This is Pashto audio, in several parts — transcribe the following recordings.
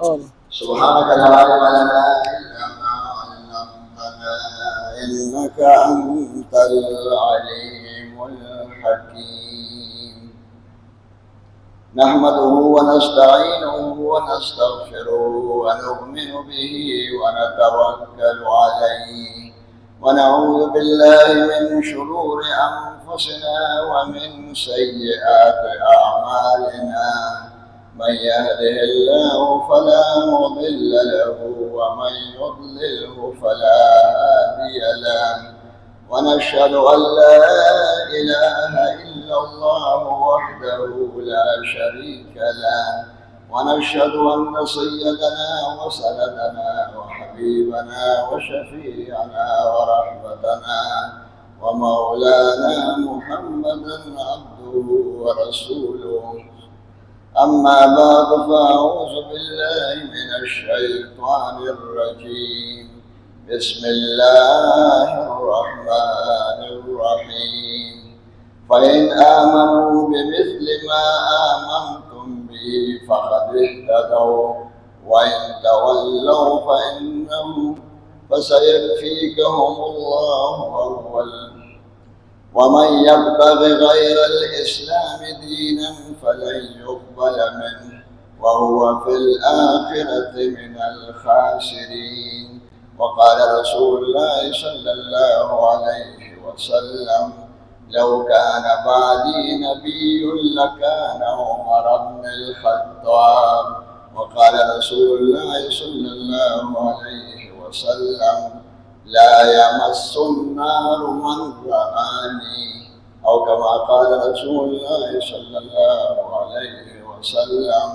سبحانك لا علم لنا إلا ما علمتنا إنك أنت العليم الحكيم. نحمده ونستعينه ونستغفره ونؤمن به ونتوكل عليه ونعوذ بالله من شرور أنفسنا ومن سيئات أعمالنا. من يهده الله فلا مضل له ومن يضلله فلا هادي له. ونشهد أن لا إله إلا الله وحده لا شريك له. ونشهد أن سيدنا وسندنا وحبيبنا وشفيعنا ورحمتنا ومولانا محمدا عبده ورسوله. أما بعد فأعوذ بالله من الشيطان الرجيم. بسم الله الرحمن الرحيم. فإن آمنوا بمثل ما آمنتم به فقد اهتدوا وإن تولوا فسيكفيكهم الله ومن يبتغ غير الإسلام دينا فلن يقبل منه وهو في الآخرة من الخاسرين. وقال رسول الله صلى الله عليه وسلم: لو كان بعدي نبي لكان عمر بن الخطاب. وقال رسول الله صلى الله عليه وسلم: لا يمس النار من رآني، أو كما قال رسول الله صلى الله عليه وسلم: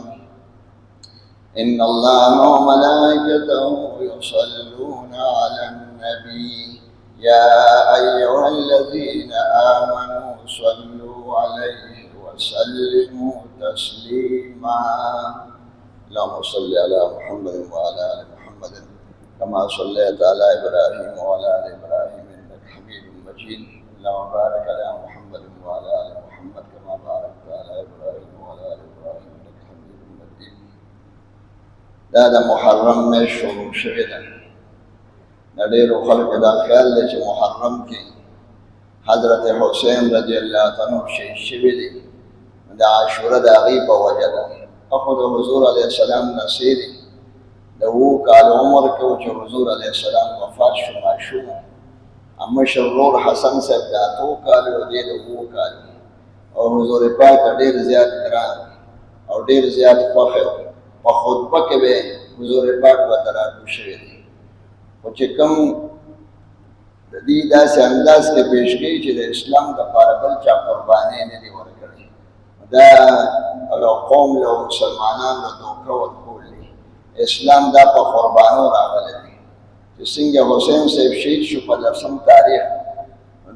إن الله وملائكته يصلون على النبي يا أيها الذين آمنوا صلوا عليه وسلموا تسليما. اللهم صل على محمد وعلى آل محمد كما صليت على إبراهيم وعلى آل إبراهيم إنك حميد مجيد. اللهم بارك على محمد وعلى آل محمد كما باركت على إبراهيم وعلى آل إبراهيم إنك حميد مجيد. دا محرم میں شروع شوی ده. ډېرو خلکو دا خیال دی چې محرم کې حضرت حسین رضی الله عنه شهید شوي دي، د عاشوره د هغې په وجه ده. خو د حضور علیه السلام نصیحت دی د 7 کال عمر کې و چې حضور علیه السلام وفات شو، ماشوم مشر ورور حسن صاحب د 8 کالو او دی د 7 کالو، او حضور پاک ډېر زیات ګران او ډېر زیات خوښ و. په خطبه کې به حضور پاک ورته راکوز شوی دی، خو چې کوم د دې داسې انداز کې پیش کوي چې د اسلام دپاره بل چا قربانۍ نه دي ورکړې. دا یو قوم له مسلمانانو له دوکه ورکول دي. اسلام دا په قربانو راغلی دی چې څنګه حسین صاحب شهید شو په 10 تاریخ،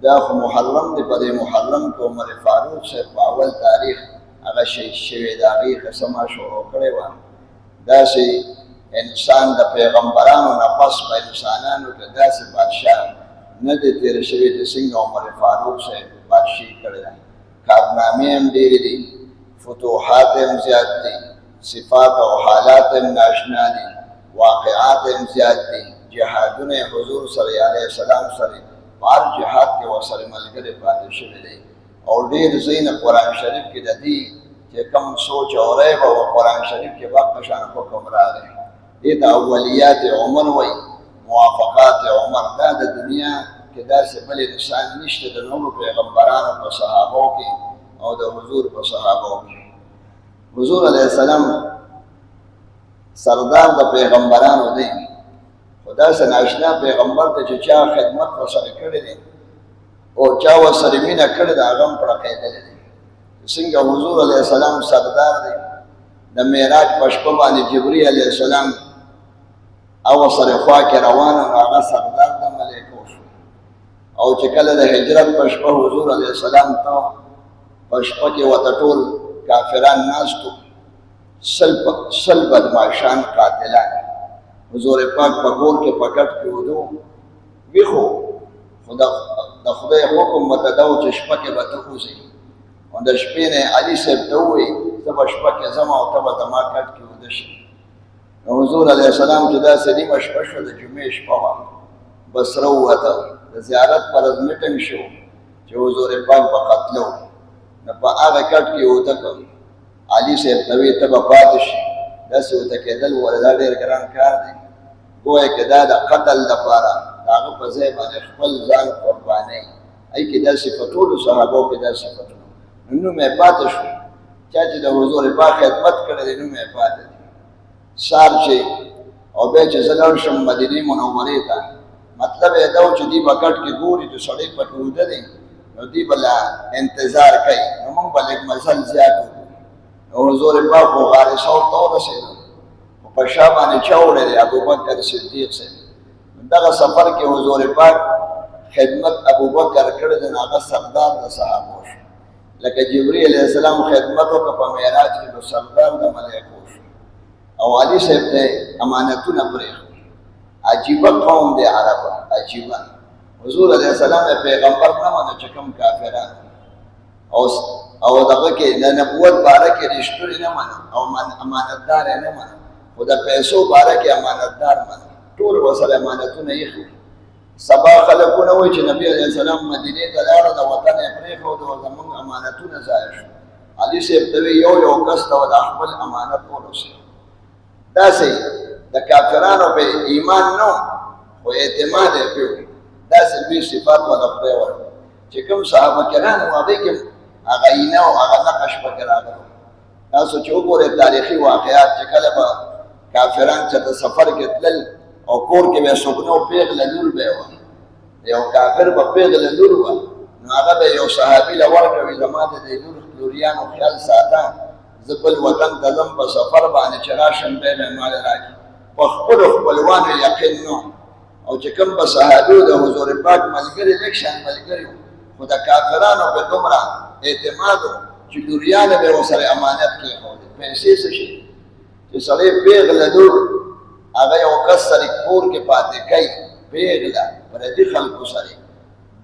دا خو محرم دی. په دې محرم کې عمر فاروق صاحب په اول تاریخ هغه شهید شوی د هغې قصه شروع کړې وه. داسې انسان د پیغمبرانو نه پس په انسانانو کې داسې بادشاه نه دی تېر شوی چې څنګه عمر فاروق صاحب بادشاهي کړې ده. کارنامې هم ډېرې دي، فتوحات هم زیات دي، صفات او حالات هم ناشنا دي، واقعات هم زیات دي. جهادونه حضور صلی الله علیه وسلم سره هر جهاد کې ورسره ملګری پاتې شوی دی. او ډېر ځای نه قرآن شریف کې د دې چې کوم سوچ او ریب او قرآن شریف کې وخت شان حکم راغی. دې ته اولیات عمر وایي، موافقات عمر. دا د دنیا کې داسې بل انسان نشته د نورو پیغمبرانو په صحابو کې او د حضور په صحابو کې. حضور علیه السلام سردار د پیغمبرانو دی، خو داسې ناشنا پیغمبر ته چې چا خدمت ورسره کړی دی او چا ورسره مینه کړې ده هغه هم پړقېدلی دی. څنګه حضور علیه السلام سردار دی، د معراج په شپه باندې جبرئیل علیه السلام او سره خوا کې روان و، هغه سردار د ملایکو شو. او چې کله د هجرت په شپه حضور علیه السلام ته په شپه کې ورته ټول کافران ناست وو، سل بدماشان قاتلان. حضور پاک په کور کې په کټ کې ودو ویښو، خو د خدای حکم ورته دا و چې شپه کې به ته اوسئ. نو د شپې نه علي صاحب ته ووایي زه به شپه کې ځم او ته به زما کټ کې ویده شې. حضور علیه السلام چې داسې نیمه شپه شوه د جمعې شپه وه بصره ووته د زیارت پر ورځ میټنګ شو چې حضور پاک به قتلو نو په هغه کټ کې اوته کړ علي صاحب ته ویې ته به پاتې شي داسې اوته کېدل ولې دا ډېر ګران کار دی ګویا که دا د قتل دپاره د هغه په ځای باندې خپل ځان قربانوي ای کې دا صفتونو صحابو کې دا صفتونه نو نوم یې پاتې شو چا چې د حضور پاک خدمت کړی دی نوم یې پاتې دی سار چې او بیا چې زه لاړ شم مدینې منورې ته مطلب یې دا و چې دوی به ګټ کې ګوري چې سړی پکې اوده دی نو دوی به لا انتظار کوي نو موږ به لږ مزل زیات وکړو نو حضور پاک خو غار ثور ته ورسېدو خو په شا باندې چا وړی دی ابوبکر صدیق صاحب دغه سفر کې حضور پاک خدمت ابوبکر کړی دی نو هغه سردار د صحابو شو لکه جبرئیل علیه السلام خدمت وکړه په معراج کې نو سردار د ملایکو شو او علي صاحب ته امانتونه پرېښول عجیبه قوم دی عرب عجیبه حضور علیه السلام پیغمبر نه منه چې کوم کافران او دغه کې د نبوت باره کې رښتونی نه منه او امانتدار یې نه منه خو د پیسو باره کې امانتدار منه ټول ورسره امانتونه ایښي سبا خلکونه وایي چې نبي علیه السلام مدینې ته لاړه د وطن یې پرېښود او زموږ امانتونه ضایع شو علي صاحب ته وایي یو کس ته د خپل امانت ورسېد داسې د کافرانو په ایمان نه خو اعتماد یې پرې داسې لوی صفات ولا خدای ورکړي چې کوم صحابه کرام وو هغې کې هغه اینه او هغه نقش پکې راغلی تاسو چې وګورئ تاریخي واقعات چې کله به کافران چې د سفر کې تلل او کور کې به څوک نه و پیغله لور به یې وه یو کافر به پیغله لور وه نو هغه به یو صحابي له ورکوي زما د دې لوریانو خیال ساته زه بل وطن ته ځم په سفر باندې چې راشم بیا به مال راکړي په خپلو خپلوانو یقین نه او چې کوم به صحابي د حضور پاک ملګري لږ شان ملګري وو خو د کافرانو په دومره اعتماد و چې لوریانو به یې ورسره امانت کېښودې پیسې څه شي چې سړی پیغله لور هغه یو کس سره کور کې پاتې کوي پیغله پردي خلکو سره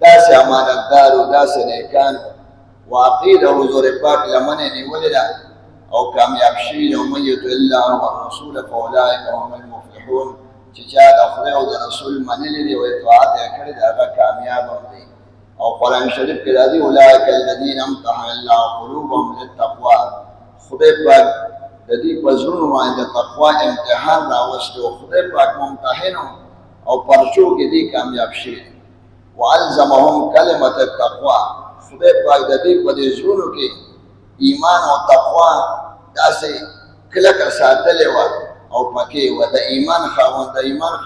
داسې امانتدار و داسې نیکان واقعي د حضور پاک لمنې نیولې ده او کامیاب شوي دي ومن یطع الله والرسول فاولئک هم المفلحون چې چا د خدای او د رسول منلي دي او اطاعت یې کړی دی هغه کامیاب هم دی او قرآن شریف کې راځي اولئک الذین امتحن الله قلوبهم للتقوى خدای پاک د دې په زړونو باندې د تقوا امتحان راوستی او خدای پاک ممتحن او پرچو کې دي کامیاب شوي والزمهم کلمة التقوى خدای پاک د دې په دې زړونو کې ایمان او تقوا داسې کلکه ساتلې وه او پکې وه د ایمان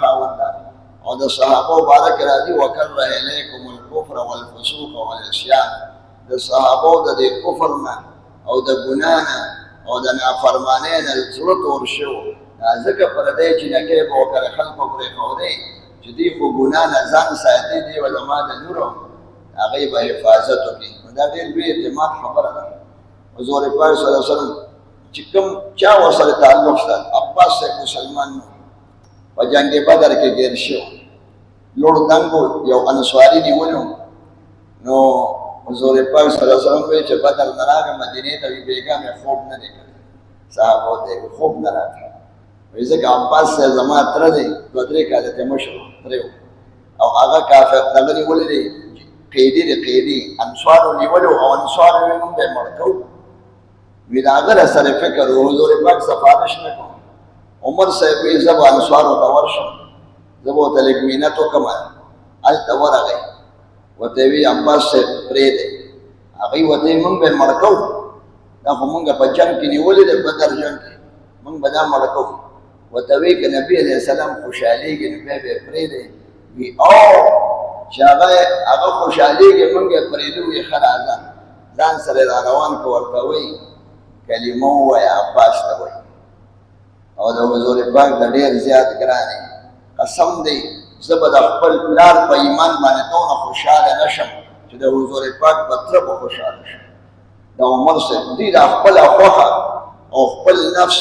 خاونده او د صحابو باره کې راځي وکره الیکم الکفر والفسوق والعصیان د صحابو د دې کفر نه او د ګناه نه او د نافرمانۍ نه زړه تور شو ځکه پردی جینکۍ به ورکره خلکو پرېښودی چې دوی خو ګناه نه ځان ساتي دی و زما د لورو هغې به حفاظت وکړي نو دا ډېر لوی اعتماد خبره ده حضور پاک صلی الله علیه وسلم چې کوم چا ورسره تعلق شته عباس صاحب مسلمان نه په جنګ بدر کې ګیر شو لوړ دنګو یو انصاري نیولو نو حضور پاک صلی الله علیه وسلم وایي چې بدر نه راغی مدینې ته وي بېګا مې خوب نه دی کړی صحابو ته یې خوب نه راغی وایي ځکه عباس صاحب زما تره دی 2-3 کاله ته مشر تره او هغه کافر دغه نیولی دی قیدي انصارو نیولو او انصارو یې موږ به یې مړ کوو وی د هغه راسره فکر و حضور پاک سفارش نه کوم عمر صاحب وایي زه به انصارو ته ورشم زه به ورته لږ مینت وکړم هلته ورغی ورته وی عباس صاحب پرېږدی هغوی ورته وایي موږ به یې مړ کوو دا خو موږ په جنګ کې نیولې دی بدر جنګ کې موږ به دا مړ کوو ورته وایي که نبي علیه السلام خوشحالېږي نو بیا به یې پرېږدی وی او چې هغه خوشحالېږي موږ یې پرېږدو وي ښه راځه ځان سره را روان که ورته وایي کلمه ووایه عباس ته وایي او د حضور پاک د ډېر زیات ګرانې قسم دی زه به د خپل پلار په ایمان باندې دونه خوشحاله نه شم چې د حضور پاک په تره به خوشحاله شم د عمر صاحب دوی د خپله خوښه او خپل نفس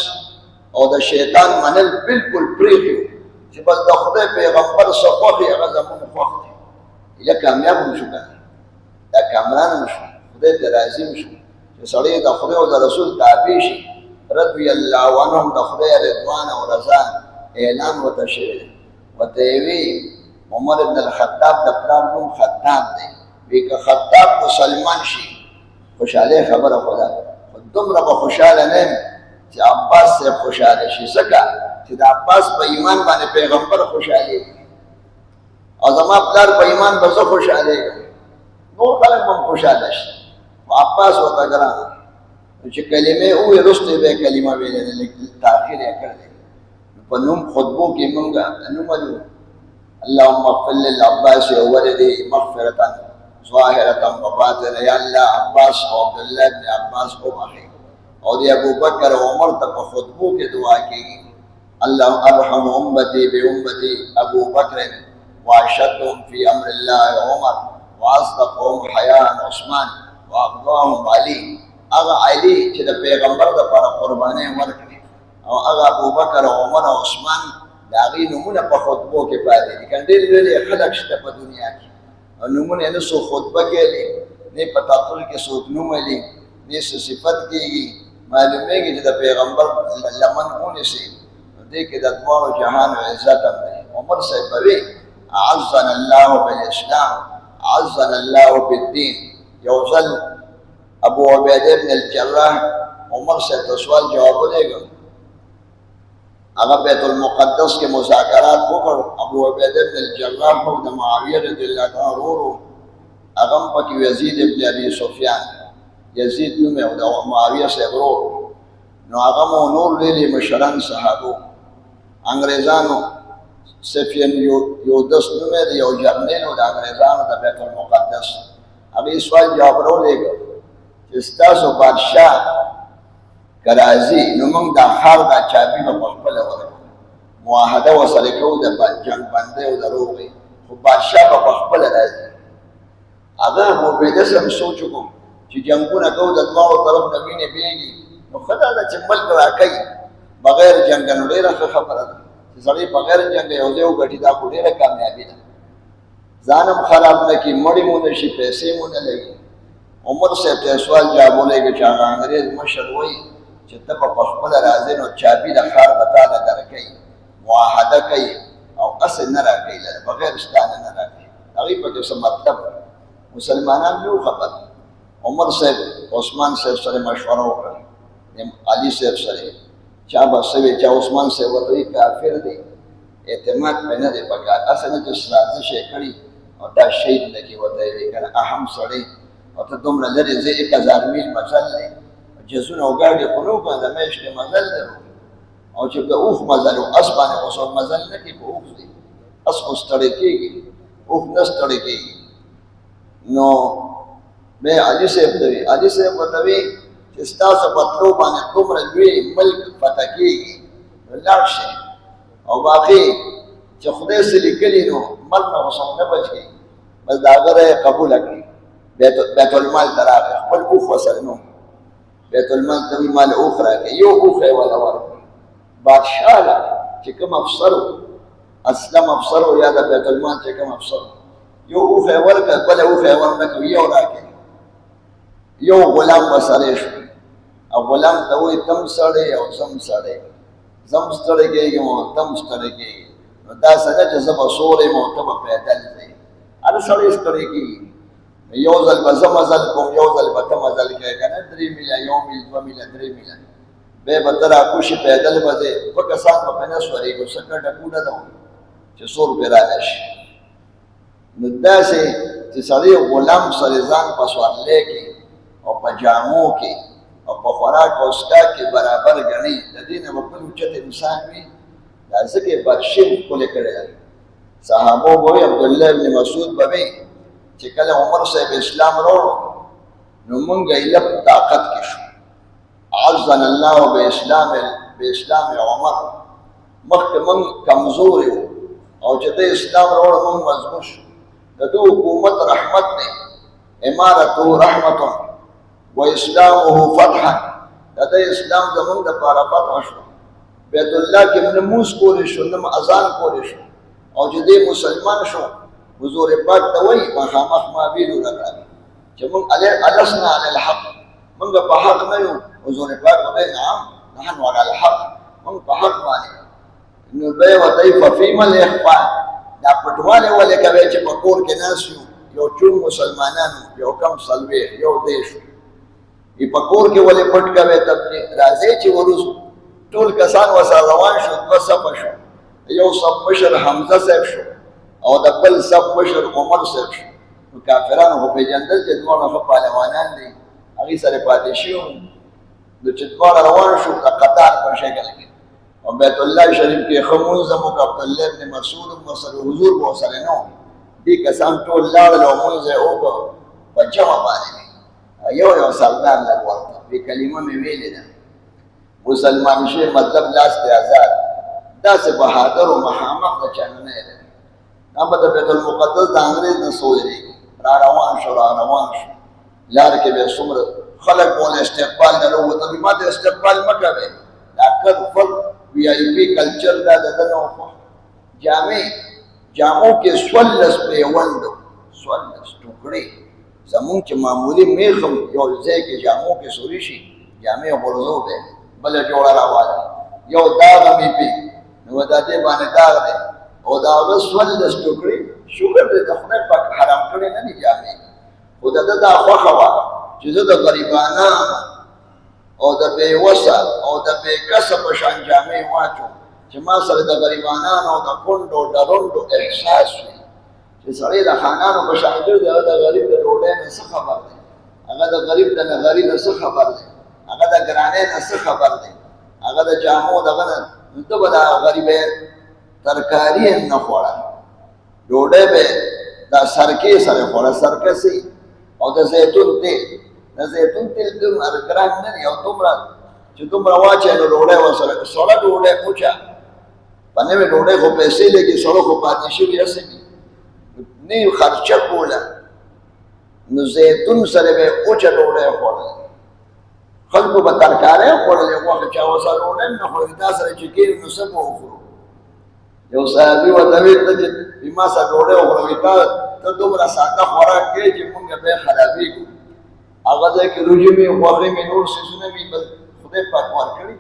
او د شیطان منل بلکل پرېښي وو چې بس د خدای پیغمبر څه خوښ یې هغه زموږ خوښ دی یا کامیاب هم شو که دا کامران هم شو خدای ته راضي هم شو چې سړی د خدای او د رسول تابع شي رضی الله عنهم د خدای رضوان او رضا اعلان وته شوی دی. وته وی عمر بن الخطاب د پلار نوم خطاب دی، وی که خطاب مسلمان شي خوشاله خبره خدا، دومره به خوشاله نه یم چې عباس صاحب خوشاله شي، ځکه چې د عباس په ایمان باندې پیغمبر خوشالېږي او زما پلار په ایمان به زه خوشالېږم، نور خلک به هم خوشاله شي. عباس ورته ګران چې کلمې ووایي وروسته به یې کلمه ویلې ده، لیکن تاخیر یې کړی دی. په نوم خطبو کې مونږ نوم وایو اللهم اغفر للعباس وولده مغفرة ظاهرة وباطنة. یا الله عباس او عبدالله بن عباس وبخښئ. او د ابوبکر او عمر ته په خطبو کې دعا کېږي اللهم ارحم امتي بامتي ابو بکر واشدهم في امر الله عمر واصدقهم حیاء عثمان واقضاهم علي. هغه علي چې د پیغمبر دپاره قربانۍ ورکړي او هغه ابوبکر او عمر او عثمان د هغې نومونه په خطبو کې پاتې دي. کنه ډېر لرې خلک شته په دنیا کې او نومونه یې نه څوک خطبه کوي، نه په تاطل کې څوک نوم ویلي، نه څه صفت کېږي، معلومېږي چې د پیغمبر لمن ونیسي. نو دې کې د دواړو جهانو عزت هم دی. عمر صاحب به وي اعزنا الله بالاسلام اعزنا الله بالدین. یو ځل ابو عبیده بن الجراح عمر صاحب ته سوال جواب ولېږه، هغه بیت المقدس کې مذاکرات وکړ. ابو عبیده بن الجراح خو د معاویه رضی الله عنه ورور، هغه هم پکې یزید بن ابي سفیان، یزید نوم یې د معاویه صاحب ورور. نو هغه مو نور لیلي مشران صحابو انګریزانو سفین یودس نوم یې د یو جرنیل و د انګریزانو د بیت المقدس. هغې سوال جواب راولېږه چې ستاسو بادشاه که راځي نو موږ دا ښار دا چابي به په خپله ورکړو، معاهده ورسره کوو د جنګ بندۍ او د روغې، خو بادشاه به په خپله راځي. هغه ابوعبیده صاحب سوچ وکړو چې جنګونه کوو د دواړو طرف نه وینې بهېږي، نو ښه دا ده چې ملک راکوي بغیر جنګه. نو ډېره ښه خبره ده چې سړی بغیر جنګه یو ځای وګټي، دا خو ډېره کامیابي ده. ځان هم خراب نه کړي، مړی مو نه شي، پیسې مو نه لګي. عمر صاحب ته سوال جواب ولېږه چې هغه انګرېز مشر وایي چې ته به په خپله راځې نو چابي د ښار به تا له درکوي، معاهده کوي او هسې نه راکوي، بغیر ستا نه راکوي. هغې پکې څه مطلب مسلمانان نه وو خبر. عمر صاحب عثمان صاحب سره مشوره وکړه، علي صاحب سره، چا به څه وي، چا عثمان صاحب ورته وایي کافر دی، اعتماد پرې نه دی پکار، هسې نه چې سازش یې کړي او دا شهید نه کړي. ورته یې وایي که نه اهم سړی او ته دومره لرې ځې 1000 میل مزل دی، جزونه او ګاډې خو نه وکړه، د میاشتې مزل لرو او چې د اوښ مزل و اس باندې خو څوک مزل نه کوي، په اوښ ځي، اس خو ستړی کېږي، اوښ نه ستړی کېږي. نو بیا علي صاحب ته وي، علي صاحب ورته وي چې ستاسو په تلو باندې دومره لوی ملک فتح کېږي نو لاړ شئ، او باقي چې خدای څه لیکلي نو مرګ نه خو څوک نه بچ کېږي. بس د هغه رایه قبوله کړي، بیت المال ته راغی، خپل اوښ ورسره نو بیت المال ته وي مال اوښ راکړي، یو اوښ یې وله ورکړي. بادشاه له چې کوم افسر و، اسلم افسر و یا د بیت المال چې کوم افسر و، یو اوښ یې ورکړه، بله اوښ یې ورنه کړه، یو راکړي. یو غلام ورسره شو او غلام ته وایي تم سړی او زم سړی، زم ستړی کېږم او تم ستړی کېږي، نو داسې نه چې زه به سور یم او ته به پیدل ځې، هر سړی ستړی کېږي. یو ځل به زه مزل کوم، یو ځل به ته مزل کوې، که نه 3 میله، 1 میل، 2 میله، 3 میله، بیا به ته راکوشي پیدل به ځې، 2 کسان به پرې نه سورېږو، څه ګټه کوډه ده چې سور پرې رانشي. نو داسې چې سړی غلام سره ځان په سورلۍ کې او په جامو کې او په خوراک او څښاک کې برابر ګڼي، د دې نه به بل اوچت انسان وي. دا ځکه یې بادشاه ښکلی کړی دی. صحابو به وایي عبدالله بن مسعود به وایي چې کله عمر صاحب اسلام راوړو نو موږ ایله په طاقت کې شو. عزنا الله باسلام عمر. مخکې موږ کمزوري وو او چې د اسلام راوړو موږ مضبوط شو. د ده حکومت رحمت دی، امارته رحمت و اسلامه فتحا. د ده اسلام زموږ دپاره فتح شو، بیت الله کې نه لمونځ کولی شو، نه اذان کولی شو، او چې دی مسلمان شو حضور پاک ته وایي مخامخ ما ویلو راکړه چې موږ السنا علی الحق، موږ په حق نه یو. حضور پاک وایي نعم نحن على الحق من په حق باندې نو به وتای ففیم الاخفاء دا پټواله ولې کوي چې په کور کې ناس یو چون مسلمانانو یو کم سلوي یو دیش ای په کور کې ولې پټ کوي تب راځي چې ورس ټول کسان وسره روان شو په صف شو یو صف مشر حمزه صاحب شو او د بل صف مشر عمر صاحب شو نو کافرانو په جندل چې دوه په پهلوانان دي هغه سره پاتې شو د چې دوه روان شو د قطار په شکل کې او بیت الله شریف کې خموز مو عبد الله ابن مسعود مسل حضور مو سره نو دي کسان ټول لاړ او مونږ او په جمع باندې یو سردار له ورته په کلمه مې ویلې ده مسلمان شي مطلب لاس ته آزاد دا سه بهادر او محمد د چانه نه ده هم د بیت المقدس د انګريز نه سوځي روان شو لار کې به څومره خلک ول استقبال درو وته ماته استقبال مکه ده دا کړ فل وی آی پی کلچر دا دنو جامو کې سولس په وندو سولس ټوکړي زمون چې معمولی میخم یو ځای کې جامو کې سوري شي جامې غرزو ده بل جوړه راوړي یو داغ می پی نو دا دې باندې داغ ده او دا سولس ټوکړي شکر دې د خدای پاک حرام کړی نه دي جامې خدای دا خوخه وا چې زه د غریبانو او د بے وسه او د بے کسب شان جامې واچو چې ما سره د غریبانو او د کندو ډروندو احساس وي چې سړی د خانانو په شان دی د غریب د ډوډۍ نه څه خبر دی هغه د غریب د نغری نه څه خبر دی هغه د ګرانې نه څه خبر دی هغه د جامو دغه نه ته به د غریبې ترکاری نه خوړه ډوډۍ به د سرکې سره خوړه سرکسي او د زیتون تیل دومره ګران نه دی او دومره چې دومره واچې نو ډوډۍ وسره سوړه ډوډۍ پوچا په نوې ډوډۍ خو پیسې لګي سوړه خو پاتې شوي هسې نه خرچه کوله نو زیتون سره به اوچه ډوډۍ خوړله خلکو به ترکارۍ خوړلې غوښه چا ورسره ډوډۍ نه خوړلې تا سره چې کېږي نو څه به وخورو یو صحابي ورته ویل ته چې ما سره ډوډۍ وخوروي ته دومره ساده خوراک کوې چې مونږ بیا خرابېږو هغه ځای کې روژې مې غوښې مې نور څیزونه مې بس خدای پاک ورکړي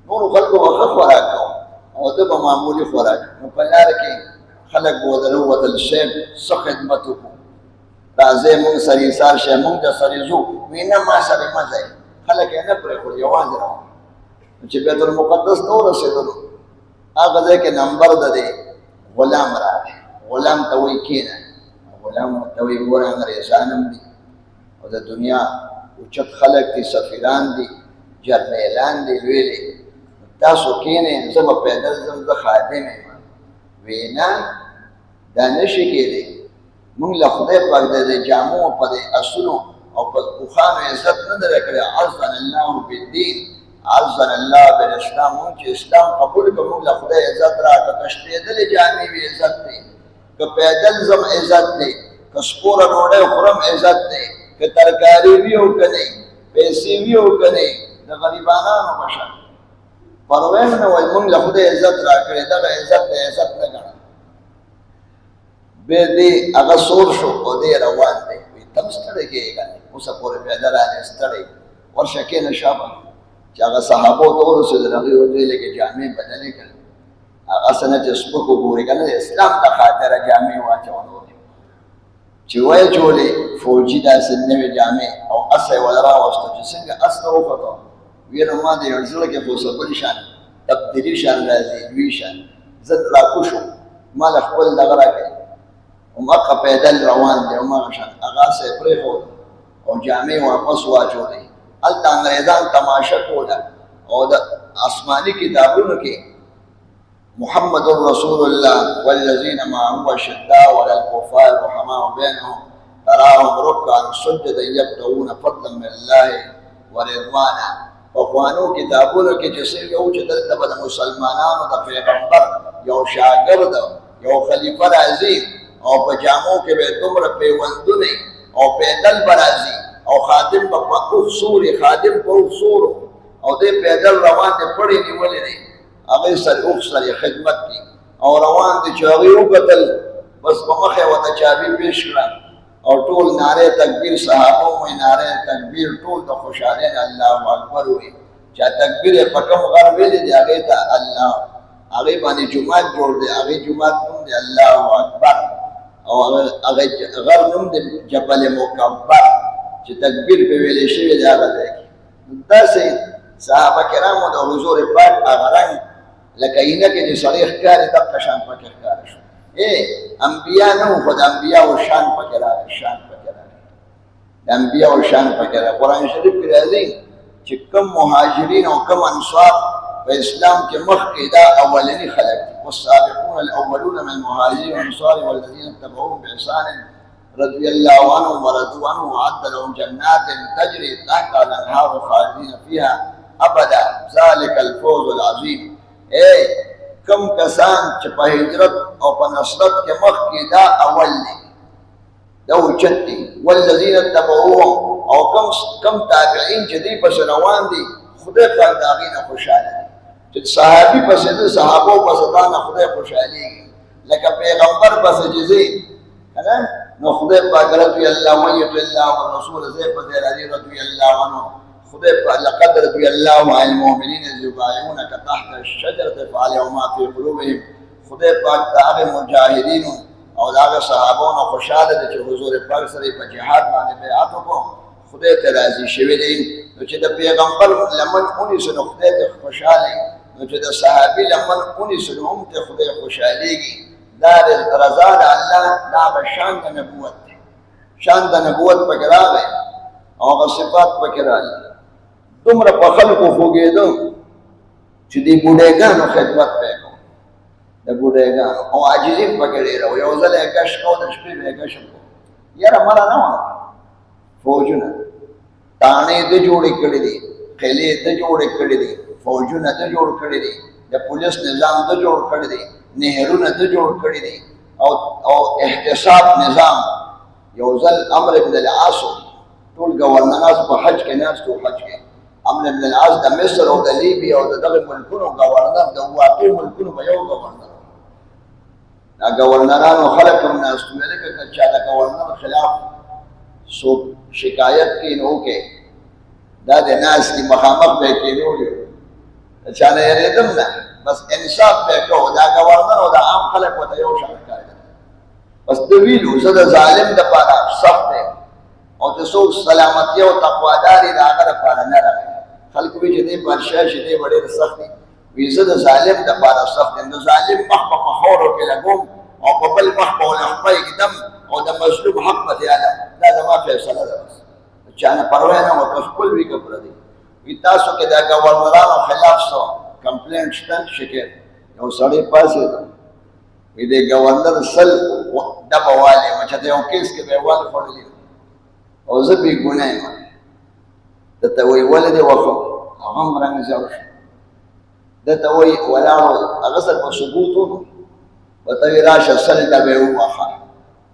نورو خلکو به ښه خوراک کوم او ده به معمولي خوراک نو په لاره کې خلک به ودره ووتل صاحب څه خدمت وکړو راځئ مونږ سره ایثار شئ مونږ د سره ځو وایي نه ما سره مه ځئ خلک یې نه پرېښودل یوازې روان چې بیت المقدس ته ورسېدلو هغه ځای کې نمبر د دی غلام راغی غلام ته وایي کښېنه غلام ورته وایي ګوره انګریزان هم دي او د دنیا اوچت خلک دي سفیران دي جرنیلان دي لوی دي تاسو کښېنئ زه به پیدل ځم زه خادم یم وایي نه دا نشي کېدی مونږ له خدای پاک د جامو په دې اصولو او په پوخانو عزت نه دی راکړی عزنا الله بالدین عزنا الله بالاسلام مونږ چې اسلام قبول کړو مونږ له خدای عزت راکړه که شپېدلې جامې وي عزت دی که پیدل ځم عزت دی که سپوره ډوډۍ خورم عزت دی که ترکاري وي او که نه پیسې وي او که نه د غریبانانو په شان پروا نه وایي مونږ له خدای عزت راکړی دغه عزت د عزت نه ګڼه بیا دې هغه سور شو او دې روان دی وایي ته هم ستړی کېږې که نه اوسه پورې پیاده رانې ستړی ورشه کښېنه شابه چې هغه صحابو ته ورسېدل هغوی ورته ویلې کې جامې بدلې کړې هغه څه نه چې سپک وګورې که نه د اسلام د خاطره جامې واچولو چې وایي چولې فوجي داسې نوې جامې او اس یې ول راوسته چې څنګه اس ته وکتو ویل ما د یو زړه کې خو څه بل شان تبدیلي شان راځي لوی شان زه راکوشو ما له خپل دغه راکړې هماغه پیدل روان دی هماغه شان هغه اس یې پرېښود او جامې واپس واچولې هلته انګریزان تماشه کوله او د آسماني کتابونو کې محمد رسول الله والذين معه أشداء على الكفار رحماء بينهم تراهم ركعا سجدا يبتغون فضلا من الله ورضوانا اخوانو کتابونو کې چې څنګه و چې دلته به د مسلمانانو د پیغمبر یو شاګرد یو خلیفه راځي او په جامو کې به دومره پیوندونه او پیدل به راځي او خادم به په اوښ سوري خادم په اوښ سورو او دې پیدل روان دی پړې نیولې دی هغه سره اوښ سره خدمت کی او روان دي چې هغه وکتل بس په مخه وته چابي پیش کړه او ټول ناره تکبیر صحابه مو ناره تکبیر ټول د خوشاله الله اکبر وي چا تکبیر په کوم غر ویلې دی هغې ته الله هغې باندې جومات جوړ دی هغې جومات نوم دی الله اکبر او هغه غر نوم دی جبل مکبر چې تکبیر پې ویلې شوی دی هغه ځای کې داسې صحابه کرامو د حضور پاک هغه رنګ لکه اینه کې چې سړی ښکاري دقه شان پکې ښکاره شو انبیا نه وو خو د انبیاو شان پکې راغی شان پکې راغی د انبیاو شان پکې راغی قرآن شریف کې راځي چې کوم مهاجرین او کوم انصار په اسلام کې مخکې دا اولني خلک دي والسابقون الاولون من المهاجرين والانصار والذين اتبعوهم باحسان رضي الله عنهم ورضوا عنه وأعد لهم جنات تجري تحتها الأنهار خالدين فيها أبدا ذلك الفوز العظيم کم کسان چې په هجرت او په نصرت کې مخکې دا اول دي دا اوچت دي والذین اتبعوهم او کم تابعین چې دوی پسې روان دي خدای پاک د هغې نه خوشحاله دي چې صحابي پسې د صحابو پسې تا نه خدای خوشحالېږي لکه پیغمبر پسې چې ځې که نه نو خدای پاک رضی الله من یطع الله والرسول ځای په ځای راځي رضی الله عنه خدای پاک لقد رضي الله عن المؤمنين إذ يبايعونك تحت الشجرة فعليهم ما في قلوبهم خدای پاک د هغې مجاهدینو او د هغه صحابو نه خوشحاله دی چې حضور پاک سره یې په جهاد باندې بیعت وکړو خدای ته راضي شوي دی نو چې د پیغمبر لمن ونیسو نو خدای ته خوشحاله نو چې د صحابي لمن ونیسو نو هم ته خدای خوشحالېږي دا رضا د الله دا به شان د نبوت دی شان د نبوت پکې راغی او هغه صفات پکې راغلي دومره په خلکو خوږېده چې د بوډېګانو خدمت پې کوو د بوډېګانو او عاجزي پکې ډېره وه یو ځل یې ګش کوو د شپې به یې ګش کوو یاره مړه نه وه فوجونه تاڼې ده جوړې کړې دي قلعې ده جوړې کړې دي فوجونه ده جوړ کړي دي د پولیس نظام ده جوړ کړی دی نهرونه ده جوړ کړي دي او احتساب نظام یو ځل عمرو بن العاص ټول ګورنران په حج کې ناستو حج کې عمرو بن العاص د مصر او د لیبیا او د دغه ملکونو ګورنر د واقع ملکونو به یو ګورنر دا ګورنرانو خلک هم ناستو لکه که چا د ګورنر خلاف څوک شکایت کوي نو وکړي دا د ناستې مخامخ به یې کېدو چا نه یېرېدم نه بس انصاف به یې کوو دا ګورنر او د عام خلک ورته یو شان ښکارېدل بس د ویلو زه د ظالم دپاره سخت دی او چې څوک سلامتي او تقوادار یې د هغه دپاره نرم خلک وایي چې دی بادشاه چې دی به ډېر سخت دی وایي زه د ظالم دپاره سخت یم د ظالم مخ به په خاورو کې لګوم او په بل مخ به ولخپه ږدم او د مظلوم حق به تیالم دا زما فیصله ده بس چا نه پروا نه وه که خپل وي که پردی وایي تاسو کې د ګورنرانو خلاف څه کمپلینټ شته شکایت یو سړی پاڅېده وایي د ګورنر سل ډبه والې یم چې د یو کیس کې به یې وال خوړلي او زه بې ګناه یم درته وایي ولې دې وخم هغه هم رانه ژړ شو درته وایي ولاړو هغه سره په ثبوت و ورته وایي راشه سل ډبې ووخه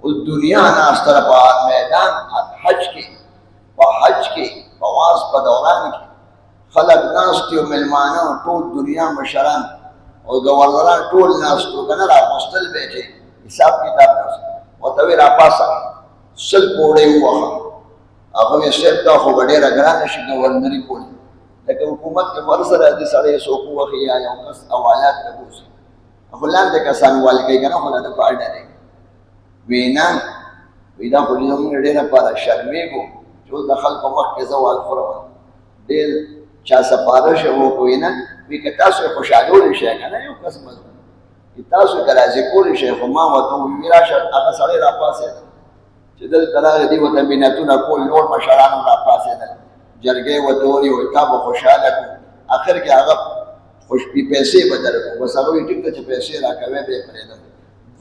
اوس دنیا ناسته ده په میدان حج کې په حج کې په واز په دوران کې خلک ناست دي او مېلمانه ټول دنیا مشران او ګورنران ټول ناست وو که نه راغوښتل به یې چې حساب کتاب ناست ورته وایي راپاسه سل پوړۍ ووخه هغه وایي صاحب دا خو به ډېره ګرانه شي ګورنري پوړۍ لکه حکومت کې فرض راځي سړی څوک ووخي یا یو کس حوالات ته بوځي خو لاندې کسان والي کوي که نه خو د په اډه دی وایي نه وایي دا خو زموږ ډېره پاره شرمېږو چې اوس د خلکو مخکې زه وال خورم ډېر چا سفارش وکړو نه وایي که تاسو یې خوشحالولی شئ که نه یو کس مضمون تاسو که راضي کولی شئ خو ما ورته ووایي راشه هغه سړی راپاڅېده چې دلته راغی دوی ورته منتونه کول نور مشران هم راپاڅېدل جرګې ورته وویل وایي تا به خوشحاله کړو اخر کې هغه پیسې به درکړو بس هغه وایي ټیک ده چې پیسې راکوې به یې پرېږدم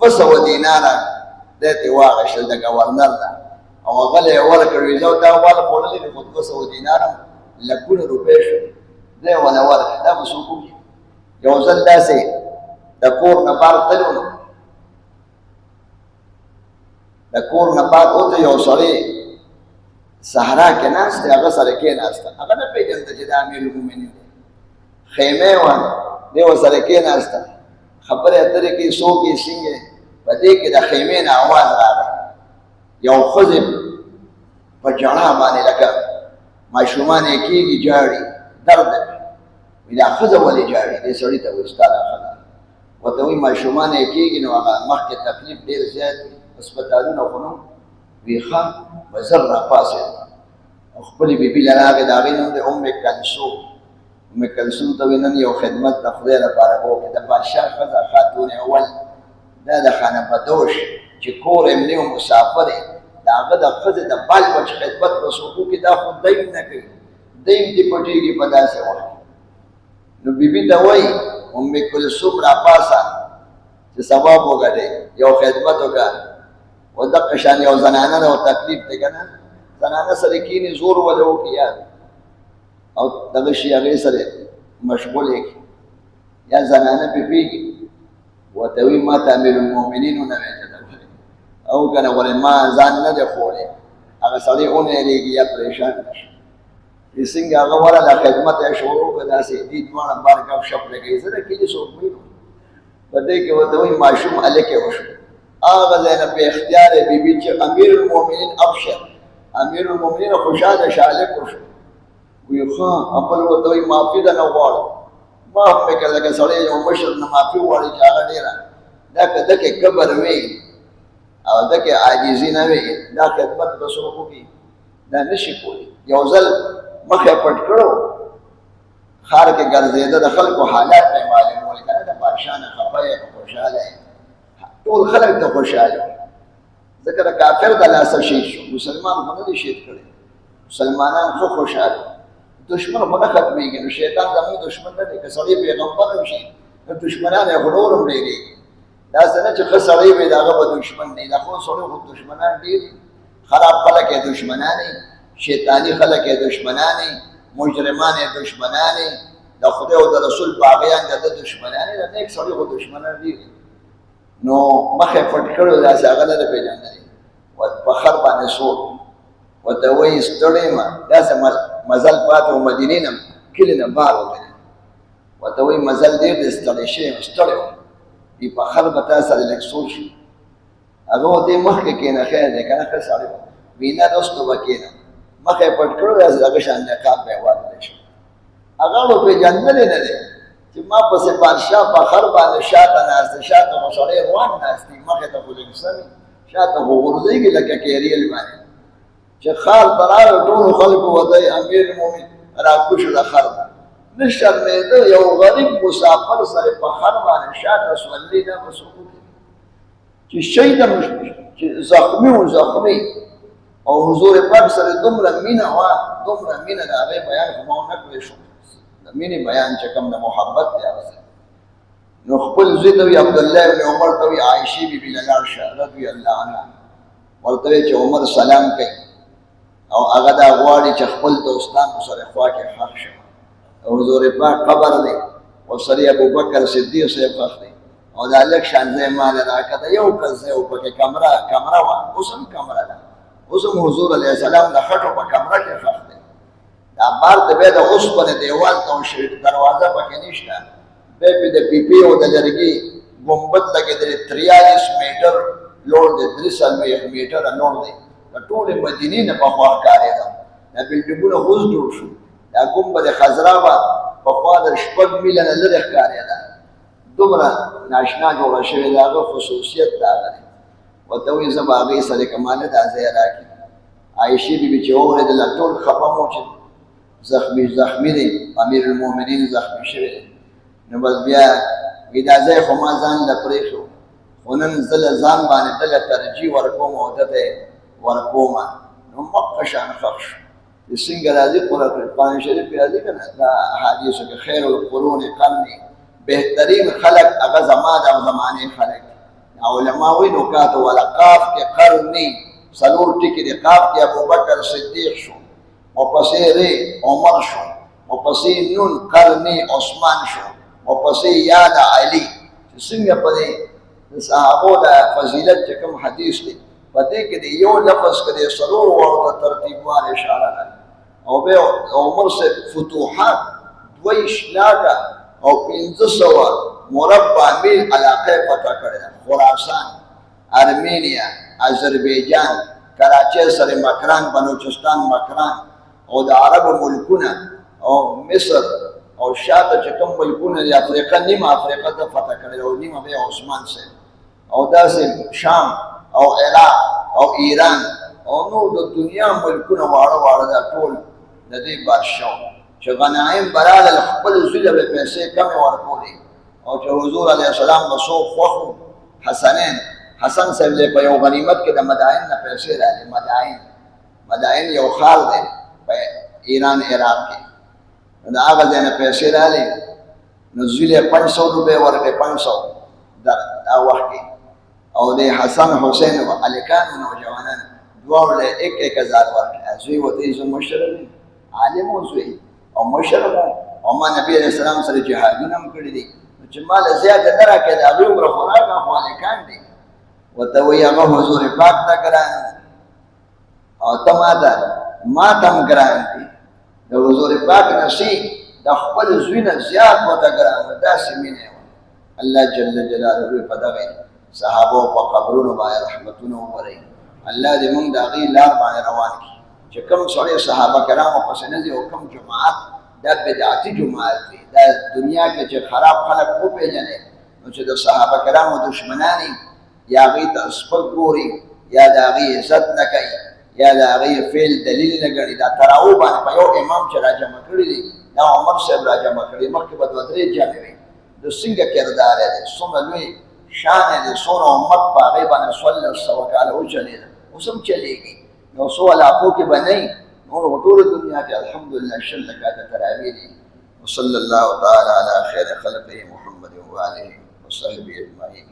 200 دیناره دی ترې واخېستل د ګورنر نه او هغه له یې ورکړ وایي زه تا واله خوړلې دي خو 200 دیناره لکونه روپۍ شو دی یې ونه ورکړ دا به څوک وکړي یو ځل داسې د کور نه بار تلو نو د کور نه بعد اوته یو سړی صحرا کې ناست دی هغه سره کېناسته هغه نه پېژنده چې دا امیرالمؤمنین دی خیمې وه دی ورسره کېناسته خبرې اترې کوي څوک یې څنګه په دې کې د خیمې نه اواز راغی یو ښځې په جړا باندې لکه ماشومان یې کېږي جاړي درد وی دا ښځه ولې جاړي؟ دې سړي ته وایي ستا دا ښه ده. ورته وایي ماشومان یې کېږي نو هغه مخکې تکلیف ډېر زیات وي، هسپتالونه خو نه وي. ښه به زر راپاڅېد او خپلې بیبي له راغې، د هغې نوم دی ام کلثوم. ام کلثوم ته وایي نن یو خدمت د خدای لپاره به وکړې. د بادشاه ښځه خاتون اول دا د خانه بدوش چې کور یې نه و، مسافر یې، د هغه د ښځې د بال بچ خدمت به څوک وکړي؟ دا خو دی نه کوي، دی دې پټېږي په داسې وخت. نو بیبي ته وایي ام کلثوم راپاسه چې ثواب وګټې، یو خدمت وکړه. و دقه شان یو زنانه ده او تکلیف دی که نه، زنانه سره کښېني زور ولې وکړي یار او دغه شي هغې سره مشغول یې کړي، یا زنانه پې پېږي ورته وایي ما ته امیرالمؤمنین ونوې چې ته ولې او که نه ولې ما ځان نه دی خوړی. هغه سړی ونهېرېږي یا پریشان نه شي. څنګه هغه ورله خدمت یې شروع کړه، داسې دي دواړه بار ګپ شپ لګوي. زه د کلي څوک وینم په دې کې ورته وایي ماشوم هلکې وشو. هغه ځای نه بې اختیاره بیبي چې امیرالمؤمنین ابشر، امیرالمؤمنین خوشحاله شه هلک وشو. وایي ښه بل ورته وایي معافي ده نه غواړم. معاف مې کړه لکه سړی یو مشر نه معافي غواړي چې هغه ډېره دا که ده کې کبر وي او ده کې عاجزي نه وي، دا خدمت به څوک وکړي؟ دا نه شي کولی. یو ځل مخ یې پټ کړو، ښار کې ګرځېده، د خلکو حالات به یې معلومول، که نه د بادشاه نه خفه یې که خوشحاله یې، ټول خلک ته خوشحاله وو. ځکه د کافر د لاسه شهید شو، مسلمان خو نه دی شهید کړی. مسلمانان ښه خوشحاله، دشمن خو نه ختمېږي. نو شیطان زموږ دشمن نه دی. که سړی پیغمبر هم شي نو دشمنان یې خو نور هم ډېرېږي. داسې نه چې ښه سړی وي د هغه به دشمن دی. د ښو سړو خو دشمنان ډېر دي. خراب خلک یې دشمنان دي، شیطاني خلک یې دشمنان دي، مجرمان یې دشمنان دي، د خدای او د رسول باغیان د ده دشمنان دي. د نیک سړي خو دشمنان ډېر دي. نو مخ یې پټ کړو، داسې هغه نه دی پېژندلی. په خر باندې سوړ ورته وایي ستړی یم، داسې مزل پاتې و مدینې نه کلي نه بار وتلی. ورته وایي مزل ډېر دی، ستړی شوی یم، ستړی وم. وي په خر به تا سره لږ سوړ شي. هغه ورته یې مخکې کښېنه خیر دی که نه ښه سړی وم. وي نه رستو به کښېنم. مخ یې پټ کړو، داسې هغه شان نقاب به یې واچولی شو. هغه خو پېژندلی نه دی چې ما پسې بادشاه په خر باندې شاته ناست دی، شاته خو سړی روان ناست دي، مخې ته خو لږ سمي، شاته خو غورځېږي لکه کیریل باندې. چې ښار ته راغی ټولو خلکو ورته امیرالمؤمنین راکوشو د خر نه، نه شرمېده. یو غریب مسافر سره په خر باندې شاته سولي، دا به څوک وکړي چې شی د چې زخمي و زخمي. او حضور پاک سره دومره مینه وه، دومره مینه د هغې بیان خو ما ونه کړی شو، د مینې بیان چې کوم د محبت دی هغه سره. نو خپل زوی ته وایي عبدالله ابن عمر ته وایي عایشې بیبي له لاړ شه رضي الله عنها، ورته وایي چې عمر سلام کوي او هغه دا غواړي چې خپل دوستان ورسره خوا کې ښخ شي. او حضور پاک قبر دی ورسره ابوبکر صدیق صاحب ښخ دی او دا لږ شان ځای ما له راکته یو کس دی او پکې کمره وه، اوس هم کمره ده، اوس هم حضور علیه السلام د خټو په کمره کې ښخ دی. دا بار ته بیا د اوسپنې دیوال ته شوي، دروازه پکې نشته، بیا پې د پیپي او د لرګي ګمبد لګېدلی، 43 میټر لوړ دی، 43 میټره لوړ دی. د ټولې مدینې نه پخوا ښکارېده. دا بلډینګونه اوس جوړ شو. دا ګمبد خضرا به پخوا د 6 میله نه لرې ښکارېده. دومره ناشنا جوړه شوې ده. هغه خصوصیت دا لري. ورته وایي زه به هغې سره که ماله دا ځای راکړي. عایشې بیبي چې واورېدله ټول خفه مو چې زخمي دی، امیرالمؤمنین زخمي شوی دی. نو بس بیا وایي دا ځای خو ما ځان له پرېښو، خو نن زه له ځان باندې ده له ترجیح ورکوم او ده ته یې ورکوم. نو مکه شان ښخ شو. چې څنګه راځي قرآن شریف کې راځي که نه، دا احادیثو کې خیر القرون قرني، بهترین خلک هغه زما د زمانې خلک دي. علما وایي نکات ولقاف کې قرني څلور ټکي دي. قاف کې ابوبکر صدیق شو، ورپسې ری عمر شو، ورپسې نون قرني عثمان شو، ورپسې یا د علي. چې څنګه په دې د صحابو د فضیلت چې کوم حدیث دی په دې کې د یو لفظ کې د څلورو واړو ته ترتیبوار اشاره ده. او بیا عمر سے فتوحات 22,00,000 او 1500 مربع میل علاقه فتح کړې ده. خراسان، ارمینیا، آذربایجان، کراچۍ سره مکران، بلوچستان مکران او د عربو ملکونه او مصر او او شاته چې کوم ملکونه د افریقا نیمه افریقا ته فتح کړی او نیمه به عثمان صاحب او داسې شام او عراق او ایران او نور د دنیا ملکونه واړه واړه دا ټول د دې بادشاه چې غنایم براله خپل زوی له پیسې کمې ورکولې او چې حضور علیه السلام د څو خوښو حسنین حسن صاحب له په یو غنیمت کې د مدائن نه پیسې راغلي مدائن یو ښار دی په ایران عراق کې دا هغه ځای نه پیسې راغلي نو زوی له 500 روپۍ ورکړې 500 دا وخت کې او د حسن حسین او الکان نوجوانان دواړو له 1000 ورکړي زوی وته زه مشر عالم او زوی او مشر او ما نبی علیہ السلام سره جهادونه هم کړی دي چې مال زیاته نه راکړي دا هغوی عمره خوراک خو الکان دي ورته وایي هغه حضور پاک ته ګران او ته ما ته هم ګران دي د حضور پاک نشي د خپل زوی نه زیات ورته ګران داسې مینه الله جل جلاله په دغه صحابه په قبرونو باندې رحمتونه وکړي الله دې موږ د هغې لار باندې روان کړي چې کوم سړی صحابه کرامو پسې نه ځي او کوم جماعت دا بدعتي جماعت دی دا دنیا کې چې خراب خلک وپېژني نو چې د صحابه کرامو دشمنان یا هغې ته سپک ګوري یا د هغې عزت نه کوي یا د هغې فعل دلیل نه ګڼي دا تراو باندې په یو امام چې راجمع کړي دي دا عمر صاحب راجمع کړي مخکې به 2-3 جمع وي د څنګه کردار دی څومره لوی شان دی څومره امت په هغې باندې 1600 کاله وچلېده اوس هم چلېږي نو څو علاقو کې به نه نور ټوله دنیا کې الحمدلله 20 رکعته تراویح دي وصلی الله تعالی علی خیر خلقه محمد وآله وصحبه اجمعین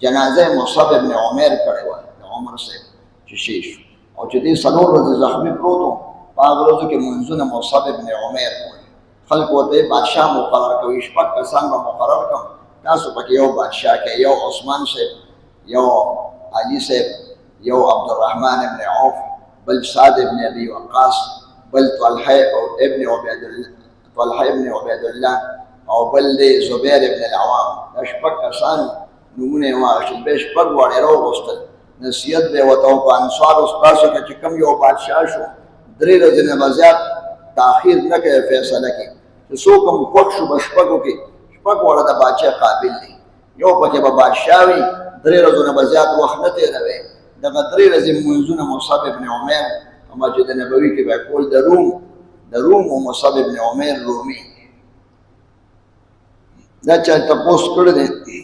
جنازه مصعب ابن عمیر کړې وه د عمر صاحب چې شهید شو او چې دې 4 ورځې زخمي پروت و په هغه ورځو کې منځونه مصعب ابن عمیر کول خلک ورته بادشاه مقرر کوي 6 کسان به مقرر کړم تاسو پکې یو بادشاه کې یو عثمان صاحب یو علي صاحب یو عبدالرحمن ابن عوف بل سعد ابن ابي وقاص بل طلحه ابن عبيد الله او بل زبير ابن العوام دا 6 کسان نمونه واخیستل به 6 واړه راوغوستل نصیحت به وته په انصار استادو کې چې کوم یو بادشاه شو 3 ورځې نه زیات تاخير نه کوي فیصله کوي چې څوک هم وخت شو بشپکو کې 6 واړه د بادشاه قابل دي یو پکې به بادشاه وي 3 ورځې نه زیات وخت نه تیروي دغه 3 ورځې منځونه مصعب ابن عمیر او مسجد نبوي کې به کول د روم او مصعب ابن عمیر رومي دا چې تاسو کړی دی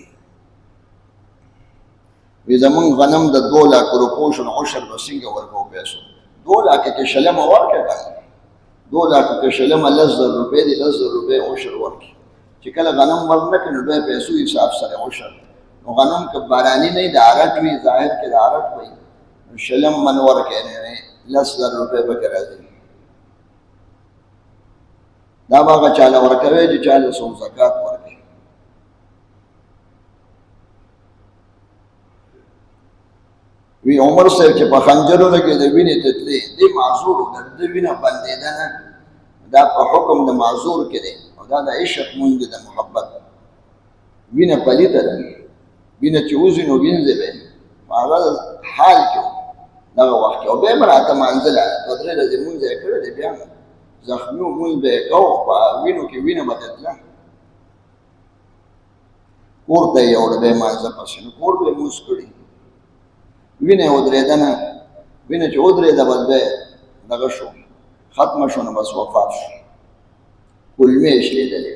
وی زمون غنم د 2 لک روپو شو عشر به څنګه ورکو پیسو 2 لک کې شلم ورکړه 2 لک کې شلم 10,000 روپے دي 10,000 روپے عشر ورکړي چې کله غنم ورنکړي نو به پیسو حساب سره عشر نو غنم که بارانی نه د عرت وي ظاهر کې د عرت وي شلم من ورکړي نه 10,000 روپے به راځي دا هغه چاله ورکوي چې چاله سو زکات ورکړي وی عمر صاحب چې په خنجرو لګي د وینې تتلې دې معذور د وینې بندیدنه دا په حکم د معذور کې دی او دا د عشق مونږ د محبت وینې پلیته ده وینې چې وزن او وینځي به هغه حال کې دا وخت او به راته منځله د درې ورځې مونږ یې کړې دی بیا زخمي مونږ به کو په وینو کې وینې بدله کور ته یو د مانځه پښې کور به موس کړی وینه ودرېدنه وینه چې ودرېده بس به دغه شو ختم شو نو بس وفات شو کلمې شلیدلې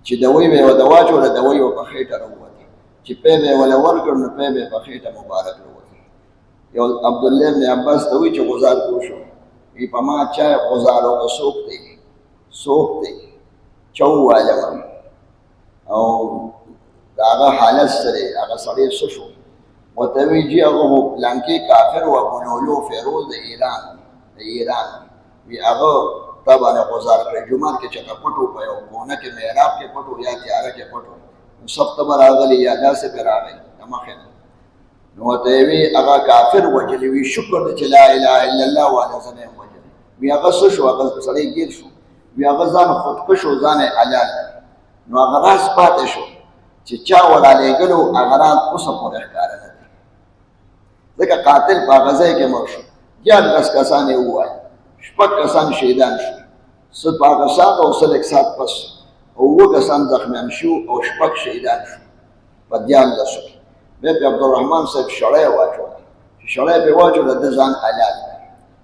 چې دوی به دوا جوړه دوی په خېټه راووتې چې په به ولا ورګر نو په به په خېټه مبارک راووتې یو عبد الله بن عباس ته وی چې گزار کوشو ای په ما چا گزارو کو سوکته چو عالم او داغه حالت سره هغه سړی شو وتوی جی هغه لانکی کافر و بنولو فیروز د ایران وی هغه طبعا گزار کړ جمعه کې چې پټو په یو کونه کې محراب کې پټو یا تیار کې پټو سپتمبر راغلی یا داسې پر راغی مخه نو ته وی هغه کافر وجلی وی شکر چې لا اله الا الله وعلى سنه وجلی وی هغه شو هغه سړی گیر شو وی هغه ځان خودکش او ځان حلال نو هغه راس پاتې شو چې چا ولاله ګلو هغه رات اوسه پورې ښکار نه ځکه قاتل په غزا کې مړ شو 11 کسان یې ووایي 6 کسان شهیدان شو ست په هغه ساعت او سل یک ساعت پس اووه کسان زخمیان شو او شپږ شهیدان شو په دیارلسو کې. بیا پې عبدالرحمن صاحب شړی واچوله، چې شړی پې واچوله ده ځان حلال کړ.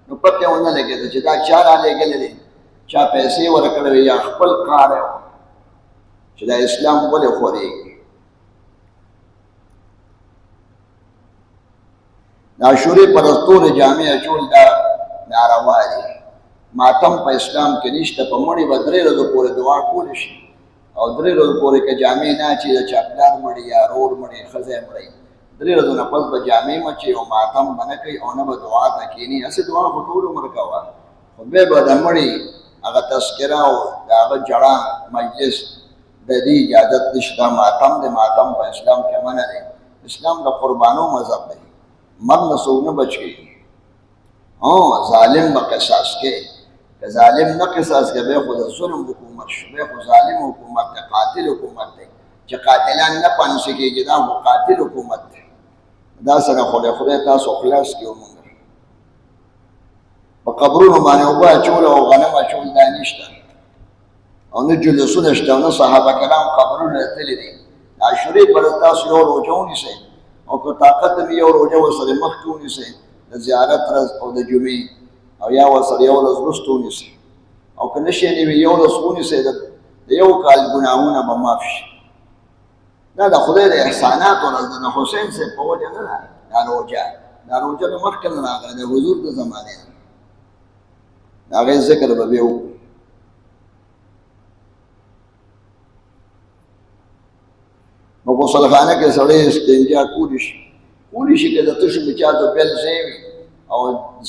نو پته یې ونه لګېده چې دا چا رالېږلی دی، چا پیسې ورکړې وې یا خپل کار یې چې دا اسلام ولې خورېږي. د عاشورې پر ستورې جامې اچول دا ناروا دي. ماتم په اسلام کې نشته. په مړي به 3 ورځو پورې دعا کولی شي او 3 ورځو پورې که جامې نه اچي د چا پلار مړي یا رور مړي ښځی مړی 3 ورځو نه پس به جامې مچي او ماتم به نه کوي او نه به دعا ته کښېني. هسې دعا خو ټول عمر کوه، خو بیا به د مړي هغه تذکره او د هغه جړه مجلس د دې اجازت نشته. دا ماتم دی، ماتم په اسلام کې منع دی. اسلام د قربانو مذهب دی، مرګ نه څوک نه بچ کېږي. ظالم به قصاص کوي، که ظالم نه قصاص کوي بیا خو د ظلم حکومت شو، بیا خو ظالم حکومت دی، قاتل حکومت دی چې قاتلان نه پانسي کېږي، دا خو قاتل حکومت دی. دا سره خدای تاسو خلاص کړي ومونږ. په قبرونو باندې اوبه اچول او غنم اچول دا نشته او نه جلوسونه شته او نه صحابه کرام قبرونه تللي دي. د عاشورې پر تاسو یو روژه ونیسئ او که طاقت مې یو روژه ورسره مخکې ونیسئ د زیارت ورځ او د جمعې او یا ورسره یو ورځ وروسته ونیسئ او که نه شئ نوي یو ورځ ونیسئ د یو کال ګناهونه به معاف شي. دا د خدای د احساناتو ورځ ده. د حسین صاحب په وجه نه ده دا روژه. دا روژه د مخکې نه راغلی د حضور د زمانې نه. د هغې ذکر به بیا وکړو. په غسلخانه کې سړی استنجا کولی شي که د تشو بچا د بل ځای وي او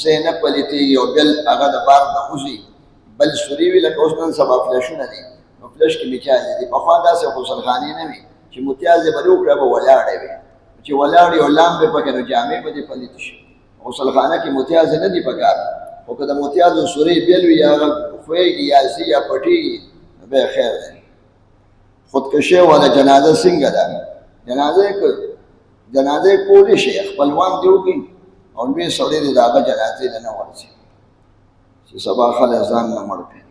ځای نه پلیتېږي او بل هغه د بار نه وځي بل سوري وي. لکه اوس نن سبا فلشونه دي، نو فلش کې مچازې دي. پخوا داسې غسلخانې نه وي چې متیازې به دې وکړه به ولاړې وي، چې ولاړې او لامبې پکې نو جامې به دې پلیتې شي. غسلخانه کې متیازې نه دي پکار، خو که د متیازو سوري بل وي یا هغه خویږي یا ځي یا پټېږي نو بیا خیر دی. خودکشي والا جنازه څنګه ده؟ جنازه کولی شي خپلوان دې وکړي او لوی سړی دې د هغه جنازې ته نه ورځي چې سبا خلک ځان نه مړ کړي.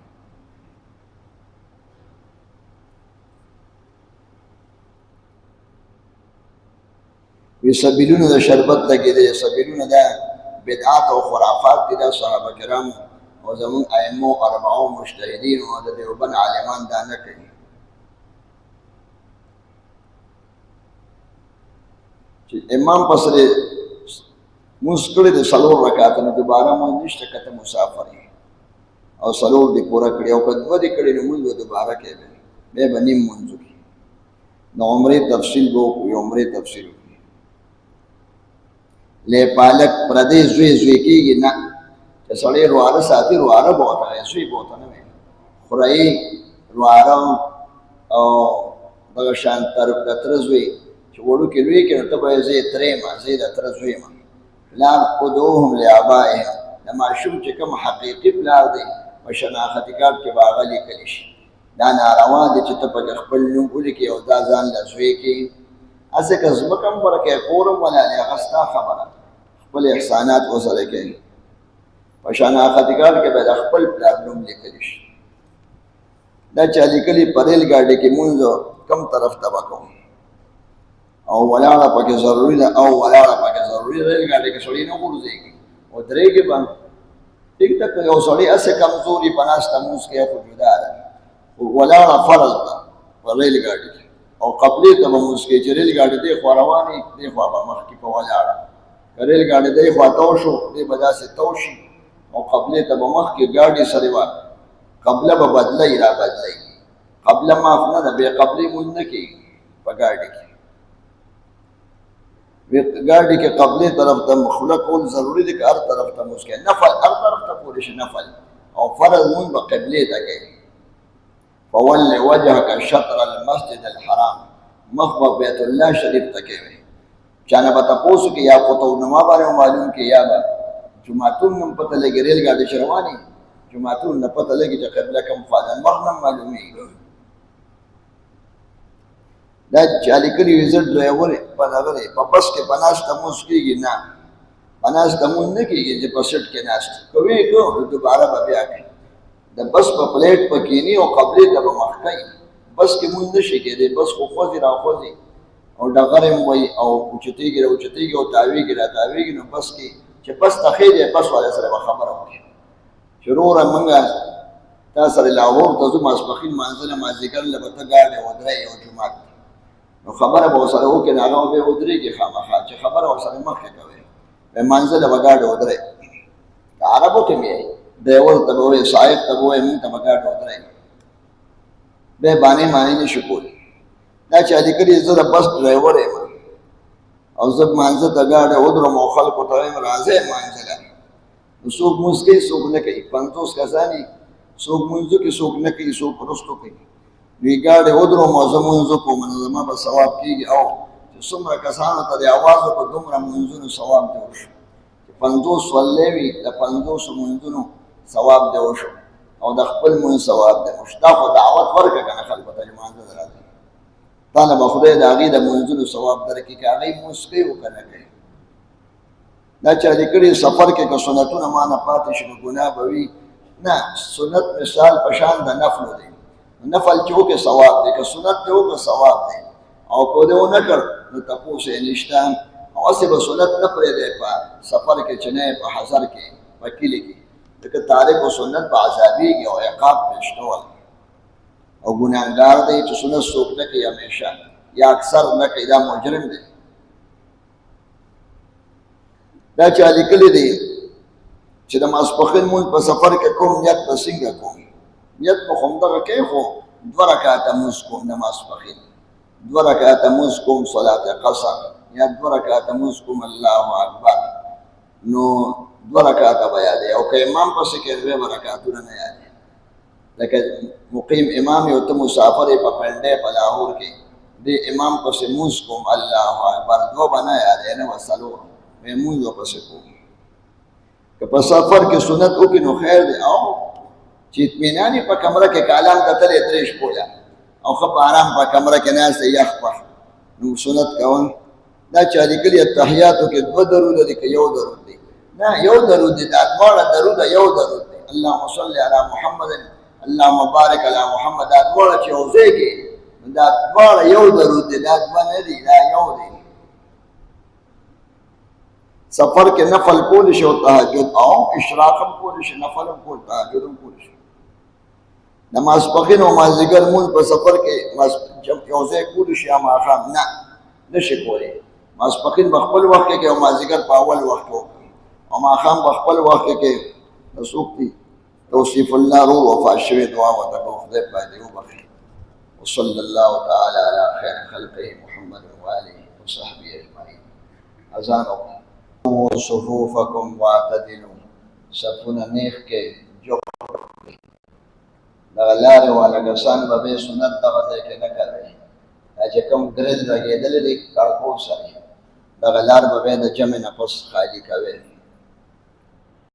وی سبیلونه د شربت لګېدې، سبیلونه د بدعات او خرافات دي. دا صحابه کرامو او زمونږ ائمو اربعو مجتهدینو او د دیوبند عالمان دا نه کوي. چې امام پسې مونځ کړی د 4 رکعاته نه دوباره مونځ نشته که ته مسافر یې او 4 دې پوره کړي او که 2 دې کړي نو مونځ به دوباره کوي، بیا به نیم مونځ وکړي. نو عمرې تفصیل به وکړو، عمرې تفصیل وکړي. لی پالک پردې زوی کېږي نه، چې سړی رواره ساتي رواره به ورته وایي، زوی به ورته نه وایي. خورایي رواره او دغه شان د تره زوی چې وړوکې لوی کړي نو ته به یې زه یې تره یم، زه یې د تره زوی یم. پلار ادعوهم لآبائهم، د ماشوم چې کوم حقیقي پلار دی په شناختي کارت کې به هغه لیکلی شي. دا ناروا دی چې ته پکې خپل نوم ولیکې او دا ځان له زوی کړي. هسې که ځمکه هم ورکوې کور هم ولالې هغه ستا خبره، خپل احسانات ورسره کوي. په شناختي کارت کې به د خپل پلار نوم لیکلی شي. دا چا لیکلي په ریل ګاډي کې مونځ کوم طرف ته به کوم او ولاړه پکې ضروري ده او ولاړه پکې ضروري ده. ریل ګاډي کې سړی نه غورځېږي او درېږي به ټیک ده. که یو سړی هسې کمزوري په ناسته مونځ کوي خو جدا ده، ولاړه فرض ده په ریل ګاډي کې. او قبلې ته به مونځ کوي چې ریل ګاډي دې خوا روانې دې خوا به مخکې په ولاړه، که ریل ګاډي دې خوا تو شو دې به داسې تو شي او قبلې ته به مخکې ګاډي سره وه قبله به بدلوي را بدلوي. قبله معاف نه ده، بې قبلې مونځ نه کېږي په ګاډي کې. ګاډي کې قبلې طرف ته خوله کول ضروري دي که هر طرف ته مونځ کوي. نفل هر طرف ته کولی شي نفل او فرض مونځ به قبلې ته کوي. فول وجهک شطر المسجد الحرام، مخ به بیت الله شریف ته کوي. چا نه به تپوس کې یا قطب‌نما باندې معلوم کې یا به جوماتون نه پته لګي، ریل ګاډي چې روانې جوماتون نه پته لګي چې قبله کوم خوا ده، مخ نه معلومېږي. دا چا لیکلي وي زه ډرایور په دغه دی په بس کې په ناسته مونځ کېږي نه، په ناسته مونځ نه کېږي چې په سیټ کې ناست کوي کو دوباره به بیا کوي. د بس په پلیټ په کینی او قبلې ته به مخ کوي بس کې مونږ نشي کېدی بس خو خوځي را خوځي او ډغر هم وایي او اوچتېږي را اوچتېږي او تاویږي را تاویږي نو بس کې چې بس تخې دی بس والا سره به خبره وکړي چې وروره مونږ تا سره لاهور ته ځو ماسپښین لمانځه نه مازدیګر له به ته ګاډی ودرېږي او جومات نو خبره به ورسره وکړي نو هغه به ودرېږي خامخا چې خبره ورسره مخکې کوئ لمانځه له به ګاډی ودرېږي عربو کې مې ډرایور ته به وایي سایق ته به وایي مونږ ته به ګاډی ودرېږي بیا بانې مانې نشي کولی دا چا لیکلي زه د بس ډرایور یم او زه مانځه ته ګاډی ودرم او خلکو ته وایم راځئ مانځه له نو څوک مونځ کوي څوک نه کوي 50 کسان یې څوک مونځو کې څوک نه کوي څوک وروستو کوي دوی ګاډی ودرم او زه مونځ وکړم نو زما به ثواب کېږي او چې څومره کسانو ته د اواز وکړو دومره مونځونو ثواب دی وشو چې 50 ولې وي د 50 مونځونو ثواب دی وشو او د خپل مونځ ثواب دی وشو دا خو دعوت ورکړه که نه خلکو ته لمانځه ته راځي تا نه به خدای د هغې د مونځونو ثواب درکړي که هغې مونځ کوي او که نه کوي دا چا لیکلي سفر کې که سنتونه ما نه پاتې شي نو ګناه به وي نه سنت مثال په شان د نفلو دی نفل چې وکړې ثواب دی که سنت دې وکړه ثواب دی او که دې ونه کړ نو تپوس یې نشته او هسې به سنت نه پرېږدی په سفر کې چې نه په حضر کې په کلي کې ځکه تارک و سنت به عذابېږي او عقاب به شته ول او ګناهګار دی چې سنت څوک نه کوي همیشه یا اکثر نه کوي دا مجرم دی دا چا لیکلی دی چې د ماسپښین مونځ په سفر کې کوم نیت به څنګه کوم نیت به خو همدغه کوي خو 2 رکعته مونځ کوم د ماسپښین 2 رکعته مونځ کوم صلات قصر یا 2 رکعته مونځ کوم الله اکبر نو 2 رکعته به یادې او که امام پسې کې 2 رکعتونه نه یادې لکه مقیم امام یو ته مسافر یې په پنډۍ په لاهور کې دې امام پسې مونځ کوم الله اکبر 2 به نه یادې نه به 4 مې مونځ ورپسې کوم که په سفر کې سنت وکړي نو خیر دی او چې اطمینان یې په کمره کې کالام کتلی 3 شپوله او ښه په ارام په کمره کې ناست دی یخ پخ نو سنت کوم دا چا لیکلي اتحیاتو کې 2 درود دي که 1 درود دی نه 1 درود دی دا دواړه درود 1 درود دی اللهم صل علی محمد اللهم بارک علی محمد دا دواړه چې یو ځای کې دا دواړه 1 درود دی دا 2 نه دي دا 1 دی سفر کې نفل کول شي او تهجد او اشراق هم کول شي نفل هم کول تهجد هم کول شي د ماسپښین او مازدیګر مونځ په سفر کې یو ځای کول شي یا ماښام نه نشي کولی ماسپښین په خپل وخت کې او مازدیګر په اول وخت کې او ماښام په خپل وخت کې څوک دي توصیف الله روح وفات شوی دعا ورته به خدای باندې وبخښي وصلی الله تعالی علی خیر خلقه محمد وآله وصحبه اجمعین اذان صفوفکم واعتدلوا صفونه نیخ کې جو دغه لارې والا کسان به بې سنت دغه ځای کې نه کوي دا چې کوم ګرد لګېدلی دی کړکو سره دغه لار به بیا د جمع نه پس خالي کوي